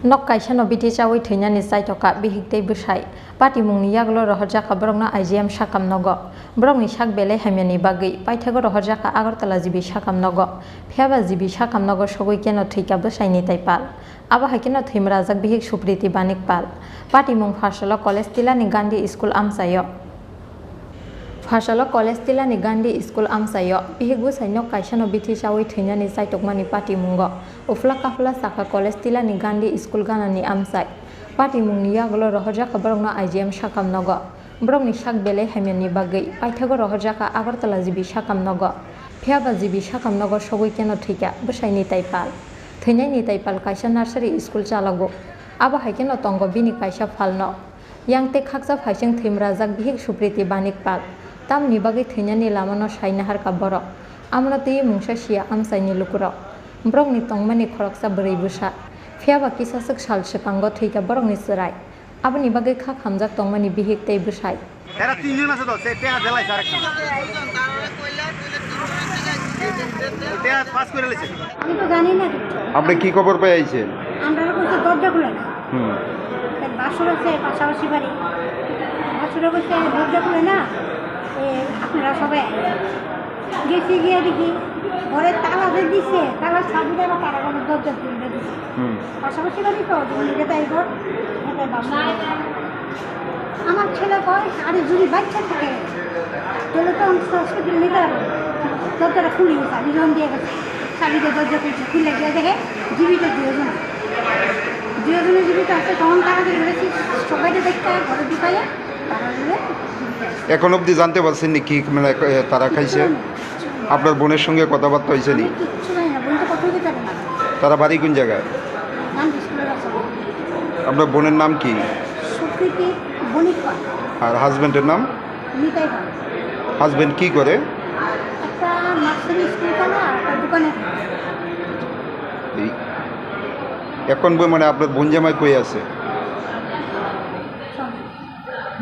Nok kaisa no biti chawi thina ni sai toka bihikte busai pati mungni yaglo rohorjaka brongna IGM sakam nogo brongni sak bele hamyani bagi paithago rohorjaka agartala jibi sakam nogo phiaba jibi sakam nogo sogoi keno thika busai ni taipal aba hakino thimrajak bihik supriti banik pal pati mung phasalo college tilani gandhi school amsayo Phasalo college tilani Gandhi School amsayo bihik busai nok kaisa no biti chawi thina ni sai tokmani pati mungo ufla kafla saka college tilani Gandhi School ganani amsai pati mungni yaglo rohorjaka brongna IGM sakam nogo brongni sak bele hamyani bagi paithago rohorjaka agartala jibi sakam nogo phiaba jibi sakam nogo sogoi keno thika busai ni taipal theinai ni taipal kaisa nursery school chalago aba haikeno tongo bini kaisa falno yangte khaksa phaising thimrajak bihik supriti banik pal tamni bagi theinani lamano saina harka borok amno tei mungsa sia amsaini lukuro brongni tongmani khoroksa bwrui busa phiaba kisasuk sal sepango theika borokni serai aboni bagi khak hamjak tongmani bihik tei busai এরা তিনজন আছে তো সে টেয়া Delai sir একটা টেয়া pass করে লেছে আমি তো জানি না আপনি কি খবর পেয়ে আইছেন আমরা কইছে দরজা খুলে না বাসুর আছে পাশাপাশি বাড়ি বাসুর কইছে দরজা খুলে না আপনারা সবাই গেছি গিয়ে দেখি ঘরের তালা দিয়ে দিচ্ছে তালা ছাবি দেওয়া তারা ঘরের দরজা খুলে দিচ্ছে পাশাপাশি বাড়ি তো যেটা এই ঘর আমার ছেলে কয় আরে যদি বাচ্চা থাকে তাহলে তো হসপিটাল নিতে হবে দরজাটা খুলি চাবি জন দিয়ে গেছে চাবি দিয়ে দরজা খুলছে খুলে গিয়ে দেখে জীবিত দুজনে জীবিত আছে তখন তারা বলেছি সবাইকে দেখতে ঘরে ঢুকাইয়া তারা এখন অবধি জানতে পারছেন নি কি মানে তারা খাইছে আপনার বোনের সঙ্গে কথাবার্তা হয়েছে নি কিচ্ছু জানি না বোন তো কথা বলতে পারে না তারা বাড়ি কোন জায়গায় আপনার বোনের নাম কি সুকৃতি বণিক পাল আর হাজবেন্ডের নাম নিতাই পাল হাজবেন্ড কি করে একটা নার্সারি স্কুল করে আর একটা দোকানে এই এখন মানে আপনার বোন জামাই কই আছে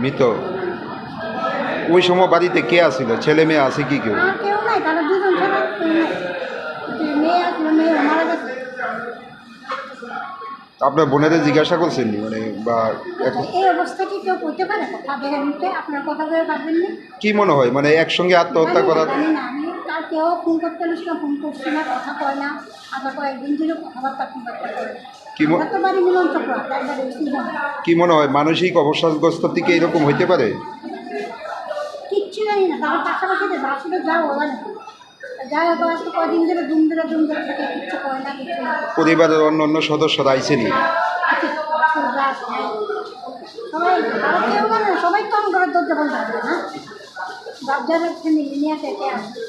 মৃত ওই সময় বাড়িতে কে আসছিল ছেলে মেয়ে আছে কি কেউ আর কেউ নাই তারা দুজন ছাড়া কেউ নাই মেয়ে আসলো মেয়ে মারা গেছে আপনার বোনেরা জিজ্ঞাসা করছেন মানে বা এই অবস্থা কি কেউ করতে পারে কথা দেখে নিতে আপনার কথা বলে পারবেন না কি মনে হয় মানে একসঙ্গে আত্মহত্যা করার জানি না আমি তার কেউ ফোন করতে না ফোন করছি না কথা কয় না আবার কয়েকদিন ধরে কথাবার্তা করে তো বাড়ি মিলন চক্র কি মনে হয় মানসিক অবসাদগ্রস্ত থেকে এরকম হইতে পারে কিচ্ছু জানি না তার পাশাপাশি বাসুটা যাও ওরা না যাই হোক আজকে কয়দিন ধরে দুম ধরে থাকে কিচ্ছু কয় না কিছু না পরিবারের অন্য সদস্যরা আইসেনি সবাই তারা কেউ মানে সবাই তো আমার ঘরের দরজা বন্ধ থাকবে না দরজার ফ্যামিলি নিয়ে থেকে আসবে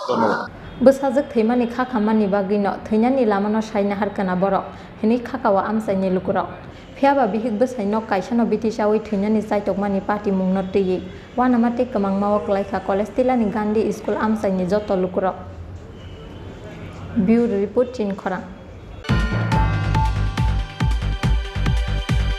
ধন্যবাদ Besajak theimani khakamani bagino theinani lamano saina harkana borok hini khakawa amsaini lukurok phiaba bihik besai nok kaisa no biti chawi theinani saitokmani pati mungno tei wanamate kamangmawa klaikha college tilani Gandhi School amsaini joto lukurok Bureau report chin khorang